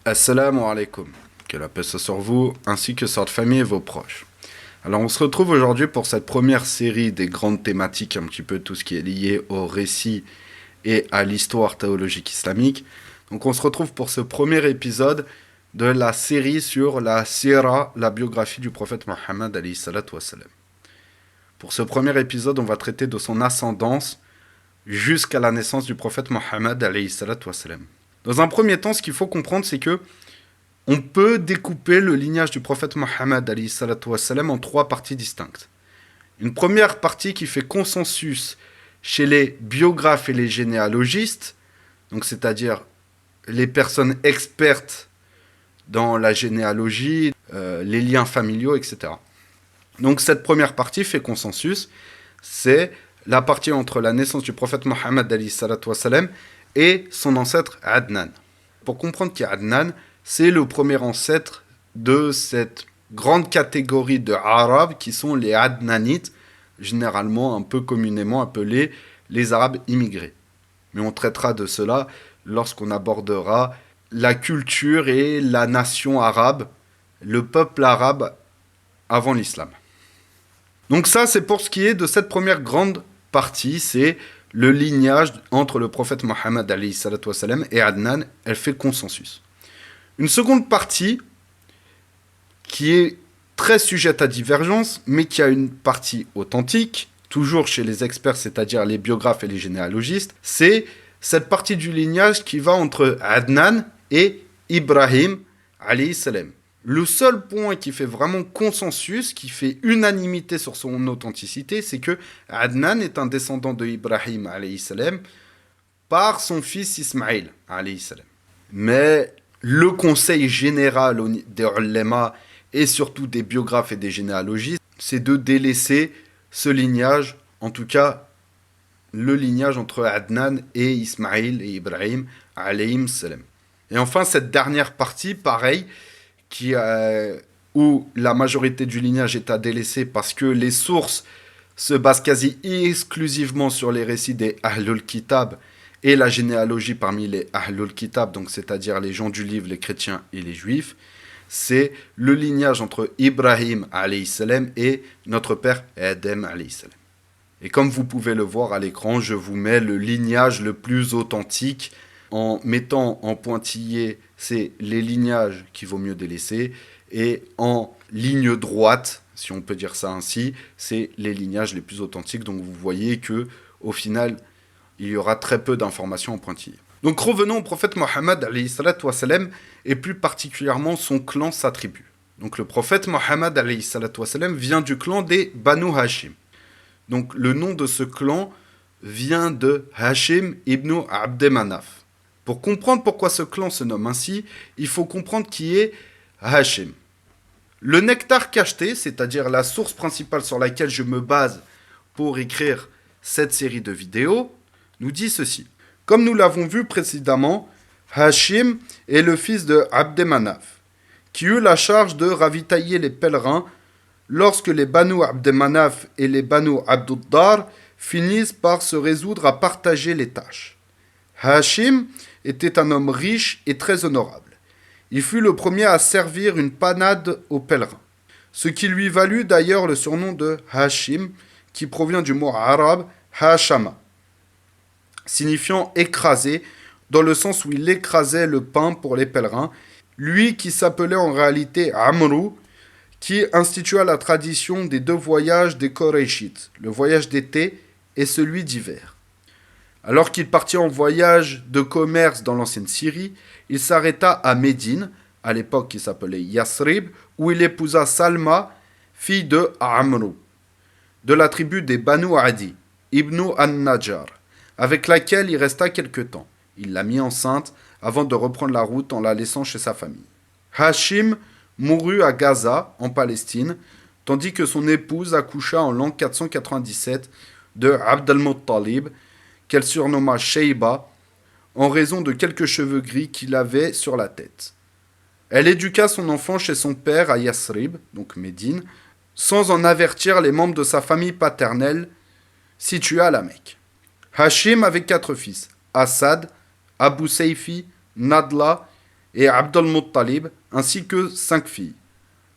Assalamu alaikum. Que la paix soit sur vous, ainsi que sur votre famille et vos proches. Alors on se retrouve aujourd'hui pour cette première série des grandes thématiques, un petit peu tout ce qui est lié au récit et à l'histoire théologique islamique. Donc on se retrouve pour ce premier épisode de la série sur la sira, la biographie du prophète Mohammed alayhi salatu wassalam. Pour ce premier épisode, on va traiter de son ascendance jusqu'à la naissance du prophète Mohammed alayhi salatu wassalam. Dans un premier temps, ce qu'il faut comprendre, c'est que on peut découper le lignage du prophète Mohammed alayhi salatu wassalam en trois parties distinctes. Une première partie qui fait consensus chez les biographes et les généalogistes, donc c'est-à-dire les personnes expertes dans la généalogie, les liens familiaux, etc. Donc cette première partie fait consensus, c'est la partie entre la naissance du prophète Mohammed alayhi salatu wassalam et son ancêtre Adnan. Pour comprendre qui est Adnan, c'est le premier ancêtre de cette grande catégorie de Arabes qui sont les Adnanites, généralement un peu communément appelés les Arabes immigrés. Mais on traitera de cela lorsqu'on abordera la culture et la nation arabe, le peuple arabe avant l'islam. Donc ça, c'est pour ce qui est de cette première grande partie, c'est le lignage entre le prophète Mohammed alayhi salatu wassalam et Adnan, elle fait consensus. Une seconde partie, qui est très sujette à divergence, mais qui a une partie authentique, toujours chez les experts, c'est-à-dire les biographes et les généalogistes, c'est cette partie du lignage qui va entre Adnan et Ibrahim alayhi salam. Le seul point qui fait vraiment consensus, qui fait unanimité sur son authenticité, c'est que Adnan est un descendant de Ibrahim alayhi salam par son fils Ismaïl alayhi salam. Mais le conseil général des ulama et surtout des biographes et des généalogistes, c'est de délaisser ce lignage, en tout cas le lignage entre Adnan et Ismaïl et Ibrahim alayhi salam. Et enfin cette dernière partie, pareil, où la majorité du lignage est à délaisser parce que les sources se basent quasi exclusivement sur les récits des Ahlul Kitab et la généalogie parmi les Ahlul Kitab, donc c'est-à-dire les gens du livre, les chrétiens et les juifs, c'est le lignage entre Ibrahim alayhi salam et notre père Adam alayhi salam. Et comme vous pouvez le voir à l'écran, je vous mets le lignage le plus authentique en mettant en pointillé, c'est les lignages qu'il vaut mieux délaisser, et en ligne droite, si on peut dire ça ainsi, c'est les lignages les plus authentiques. Donc vous voyez que au final, il y aura très peu d'informations en pointillé. Donc revenons au prophète Mohammed alayhi salatu wassalam, et plus particulièrement son clan, sa tribu. Donc le prophète Mohammed alayhi salatu wassalam vient du clan des Banu Hashim. Donc le nom de ce clan vient de Hashim ibn Abd Manaf. Pour comprendre pourquoi ce clan se nomme ainsi, il faut comprendre qui est Hashim. Le nectar cacheté, c'est-à-dire la source principale sur laquelle je me base pour écrire cette série de vidéos, nous dit ceci. Comme nous l'avons vu précédemment, Hashim est le fils de Abd Manaf, qui eut la charge de ravitailler les pèlerins lorsque les Banu Abd Manaf et les Banu Abduddar finissent par se résoudre à partager les tâches. Hashim était un homme riche et très honorable. Il fut le premier à servir une panade aux pèlerins, ce qui lui valut d'ailleurs le surnom de Hashim, qui provient du mot arabe Hashama, signifiant écraser, dans le sens où il écrasait le pain pour les pèlerins, lui qui s'appelait en réalité Amrou, qui institua la tradition des deux voyages des Koraïchites, le voyage d'été et celui d'hiver. Alors qu'il partit en voyage de commerce dans l'ancienne Syrie, il s'arrêta à Médine, à l'époque qui s'appelait Yasrib, où il épousa Salma, fille de Amrou, de la tribu des Banu Adi, ibn an-Najjar, avec laquelle il resta quelque temps. Il l'a mis enceinte avant de reprendre la route en la laissant chez sa famille. Hashim mourut à Gaza, en Palestine, tandis que son épouse accoucha en l'an 497 de Abd al-Muttalib, qu'elle surnomma Sheiba, en raison de quelques cheveux gris qu'il avait sur la tête. Elle éduqua son enfant chez son père à Yasrib, donc Médine, sans en avertir les membres de sa famille paternelle située à la Mecque. Hashim avait 4 fils, Assad, Abu Seifi, Nadla et Abd al-Muttalib, ainsi que 5 filles.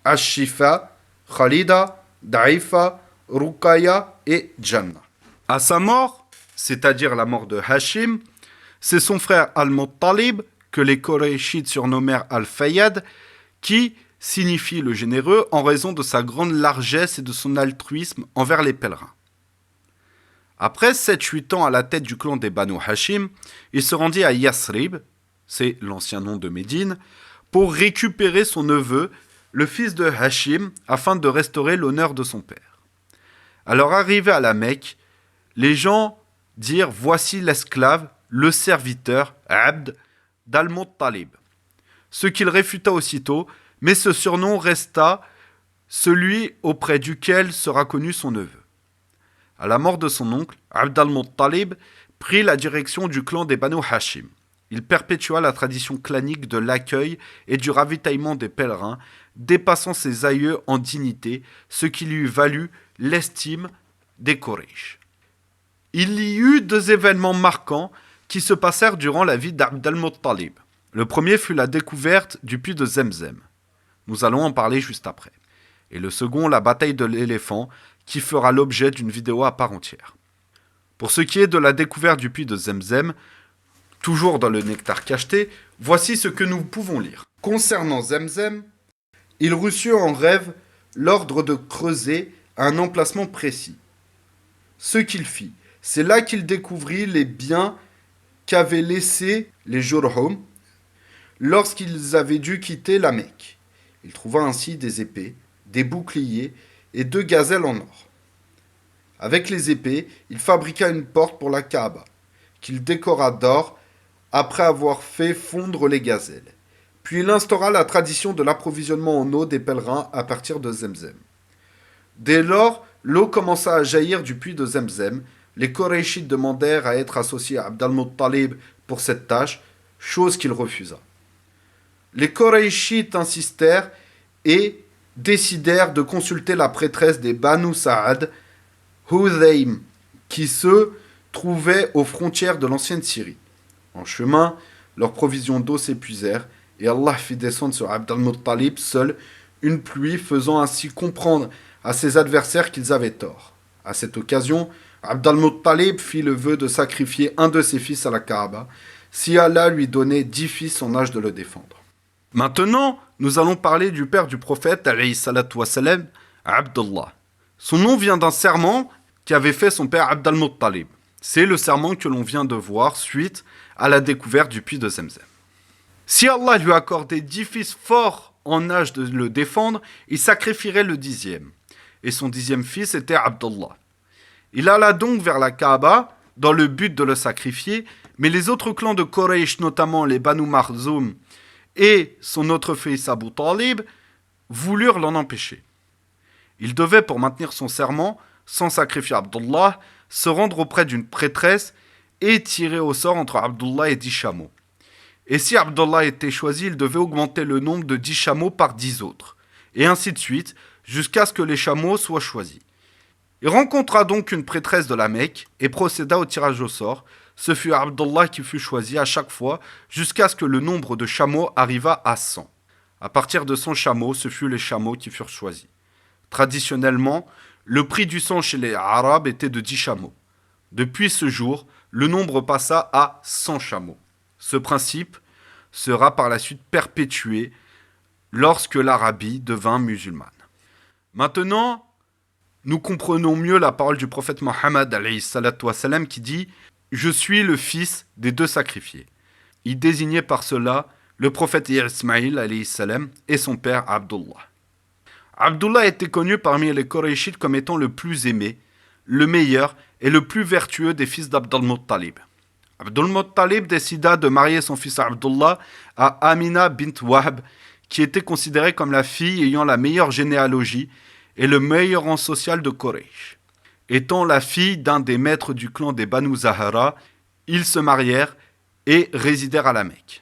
Ash-Shifa, Khalida, Da'ifa, Ruqaya et Jannah. À sa mort, c'est-à-dire la mort de Hashim, c'est son frère Al-Muttalib, que les Koraïchites surnommèrent Al-Fayyad, qui signifie le généreux en raison de sa grande largesse et de son altruisme envers les pèlerins. Après 7-8 ans à la tête du clan des Banu Hashim, il se rendit à Yasrib, c'est l'ancien nom de Médine, pour récupérer son neveu, le fils de Hashim, afin de restaurer l'honneur de son père. Alors arrivé à la Mecque, les gens dirent « Voici l'esclave, le serviteur, Abd, d'Al-Muttalib », ce qu'il réfuta aussitôt, mais ce surnom resta celui auprès duquel sera connu son neveu. À la mort de son oncle, Abd al-Muttalib prit la direction du clan des Banu Hashim. Il perpétua la tradition clanique de l'accueil et du ravitaillement des pèlerins, dépassant ses aïeux en dignité, ce qui lui valut l'estime des Quraysh. Il y eut 2 événements marquants qui se passèrent durant la vie d'Abd al-Muttalib. Le premier fut la découverte du puits de Zemzem. Nous allons en parler juste après. Et le second, la bataille de l'éléphant, qui fera l'objet d'une vidéo à part entière. Pour ce qui est de la découverte du puits de Zemzem, toujours dans le Nectar cacheté, voici ce que nous pouvons lire. Concernant Zemzem, il reçut en rêve l'ordre de creuser un emplacement précis. Ce qu'il fit, c'est là qu'il découvrit les biens qu'avaient laissés les Jurhum lorsqu'ils avaient dû quitter la Mecque. Il trouva ainsi des épées, des boucliers et 2 gazelles en or. Avec les épées, il fabriqua une porte pour la Kaaba, qu'il décora d'or après avoir fait fondre les gazelles. Puis il instaura la tradition de l'approvisionnement en eau des pèlerins à partir de Zemzem. Dès lors, l'eau commença à jaillir du puits de Zemzem. Les Koraïchites demandèrent à être associés à Abd al-Muttalib pour cette tâche, chose qu'il refusa. Les Koraïchites insistèrent et décidèrent de consulter la prêtresse des Banu Sa'ad, Hudhaym, qui se trouvait aux frontières de l'ancienne Syrie. En chemin, leurs provisions d'eau s'épuisèrent et Allah fit descendre sur Abd al-Muttalib seul une pluie, faisant ainsi comprendre à ses adversaires qu'ils avaient tort. À cette occasion, Abd al-Muttalib fit le vœu de sacrifier un de ses fils à la Kaaba, si Allah lui donnait 10 fils en âge de le défendre. Maintenant, nous allons parler du père du prophète, alayhi salatu wassalam, Abdullah. Son nom vient d'un serment qu'avait fait son père Abd al-Muttalib. C'est le serment que l'on vient de voir suite à la découverte du puits de Zemzem. Si Allah lui accordait 10 fils forts en âge de le défendre, il sacrifierait le 10e. Et son 10e fils était Abdullah. Il alla donc vers la Kaaba dans le but de le sacrifier, mais les autres clans de Quraysh, notamment les Banu Makhzoum et son autre fils Abu Talib, voulurent l'en empêcher. Il devait, pour maintenir son serment, sans sacrifier Abdullah, se rendre auprès d'une prêtresse et tirer au sort entre Abdullah et 10 chameaux. Et si Abdullah était choisi, il devait augmenter le nombre de 10 chameaux par 10 autres, et ainsi de suite, jusqu'à ce que les chameaux soient choisis. Il rencontra donc une prêtresse de la Mecque et procéda au tirage au sort. Ce fut Abdullah qui fut choisi à chaque fois, jusqu'à ce que le nombre de chameaux arriva à 100. À partir de 100 chameaux, ce fut les chameaux qui furent choisis. Traditionnellement, le prix du sang chez les Arabes était de 10 chameaux. Depuis ce jour, le nombre passa à 100 chameaux. Ce principe sera par la suite perpétué lorsque l'Arabie devint musulmane. Maintenant, nous comprenons mieux la parole du prophète Mohammed alayhi salatu wassalam qui dit « Je suis le fils des 2 sacrifiés ». Il désignait par cela le prophète Ismaïl alayhi salam et son père Abdullah. Abdullah était connu parmi les Koraïchites comme étant le plus aimé, le meilleur et le plus vertueux des fils d'Abd al-Muttalib. Abd al-Muttalib décida de marier son fils Abdullah à Amina bint Wahb, qui était considérée comme la fille ayant la meilleure généalogie et le meilleur rang social de Quraysh. Étant la fille d'un des maîtres du clan des Banu Zahara, ils se marièrent et résidèrent à la Mecque.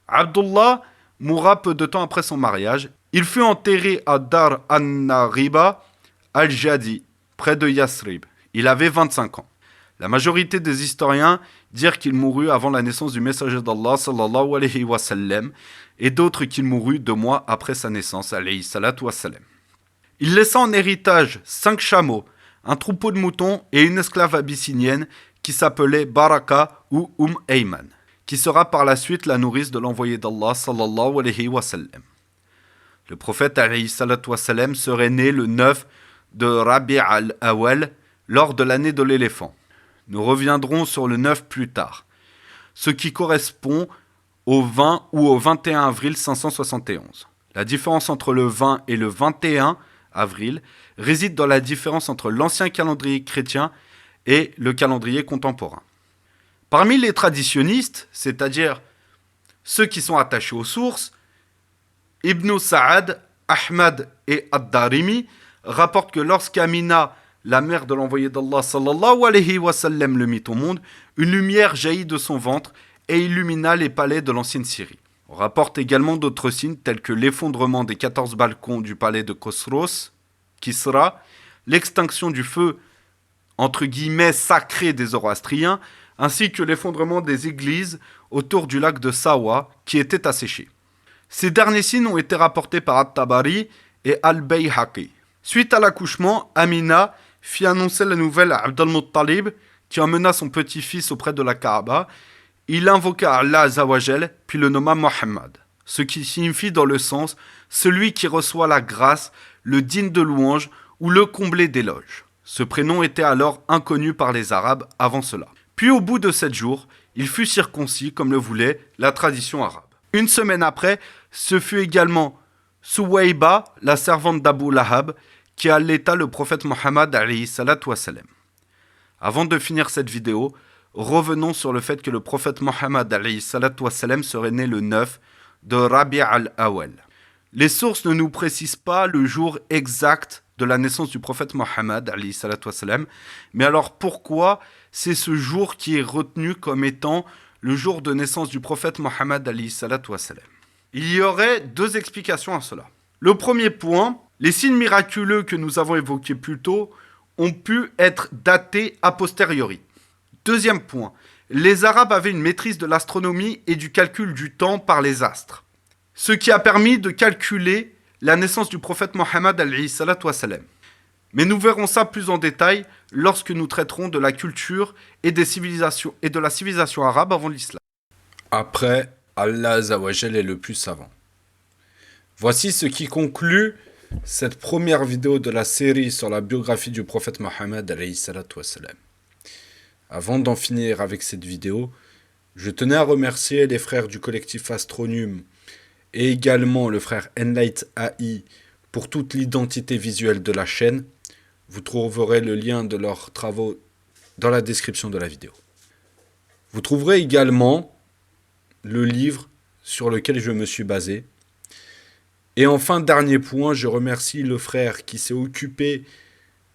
Abdullah mourra peu de temps après son mariage. Il fut enterré à Dar an-Nariba al-Jadi, près de Yasrib. Il avait 25 ans. La majorité des historiens dire qu'il mourut avant la naissance du messager d'Allah sallallahu alayhi wa sallam, et d'autres qu'il mourut 2 mois après sa naissance alayhi salatu wa sallam. Il laissa en héritage 5 chameaux, un troupeau de moutons et une esclave abyssinienne qui s'appelait Baraka ou Ayman, qui sera par la suite la nourrice de l'envoyé d'Allah sallallahu alayhi wa sallam. Le prophète alayhi salatu wa sallam serait né le 9 de Rabi' al-Awwal lors de l'année de l'éléphant. Nous reviendrons sur le 9 plus tard, ce qui correspond au 20 ou au 21 avril 571. La différence entre le 20 et le 21 avril réside dans la différence entre l'ancien calendrier chrétien et le calendrier contemporain. Parmi les traditionnistes, c'est-à-dire ceux qui sont attachés aux sources, Ibn Sa'ad, Ahmad et Ad-Darimi rapportent que lorsqu'Amina, la mère de l'envoyé d'Allah sallallahu alayhi wa sallam, le mit au monde, une lumière jaillit de son ventre et illumina les palais de l'ancienne Syrie. On rapporte également d'autres signes tels que l'effondrement des 14 balcons du palais de Khosros, Kisra, l'extinction du feu entre guillemets sacré des Zoroastriens, ainsi que l'effondrement des églises autour du lac de Sawa qui étaient asséchées. Ces derniers signes ont été rapportés par At-Tabari et Al-Bayhaqi. Suite à l'accouchement, Amina fit annoncer la nouvelle à Abd al-Muttalib, qui emmena son petit-fils auprès de la Kaaba. Il invoqua Allah Azawajal, puis le nomma Mohammed, ce qui signifie dans le sens « celui qui reçoit la grâce, le digne de louange ou le comblé d'éloges ». Ce prénom était alors inconnu par les Arabes avant cela. Puis au bout de 7 jours, il fut circoncis comme le voulait la tradition arabe. Une semaine après, ce fut également Suwayba, la servante d'Abu Lahab, qui allaita le prophète Mohammed alayhi salatu wa salam. Avant de finir cette vidéo, revenons sur le fait que le prophète Mohammed alayhi salatu wa salam serait né le 9 de Rabi' al-Awwal. Les sources ne nous précisent pas le jour exact de la naissance du prophète Mohammed alayhi salatu wa salam, mais alors pourquoi c'est ce jour qui est retenu comme étant le jour de naissance du prophète Mohammed alayhi salatu wa salam? Il y aurait 2 explications à cela. Le premier point, les signes miraculeux que nous avons évoqués plus tôt ont pu être datés a posteriori. Deuxième point, les Arabes avaient une maîtrise de l'astronomie et du calcul du temps par les astres, ce qui a permis de calculer la naissance du prophète Mohammed alayhi salatu wa salam. Mais nous verrons ça plus en détail lorsque nous traiterons de la culture et des civilisations et de la civilisation arabe avant l'islam. Après, Allah Azawajal est le plus savant. Voici ce qui conclut cette première vidéo de la série sur la biographie du prophète Mohammed alayhi salatu wa salam. Avant d'en finir avec cette vidéo, je tenais à remercier les frères du collectif Astronome et également le frère Enlight AI pour toute l'identité visuelle de la chaîne. Vous trouverez le lien de leurs travaux dans la description de la vidéo. Vous trouverez également le livre sur lequel je me suis basé. Et enfin, dernier point, je remercie le frère qui s'est occupé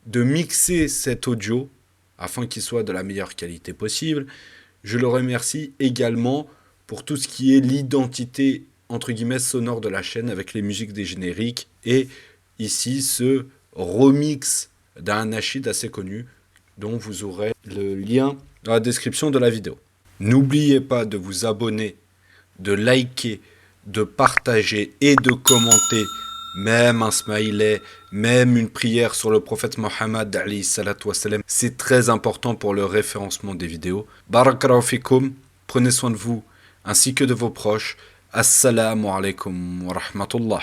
de mixer cet audio afin qu'il soit de la meilleure qualité possible. Je le remercie également pour tout ce qui est l'identité entre guillemets sonore de la chaîne avec les musiques des génériques et ici ce remix d'un nasheed assez connu dont vous aurez le lien dans la description de la vidéo. N'oubliez pas de vous abonner, de liker, de partager et de commenter, même un smiley, même une prière sur le prophète Mohammed alayhi salatu wa salam. C'est très important pour le référencement des vidéos. Barakallahu fikoum, prenez soin de vous ainsi que de vos proches. Assalamu alaikum wa rahmatullah.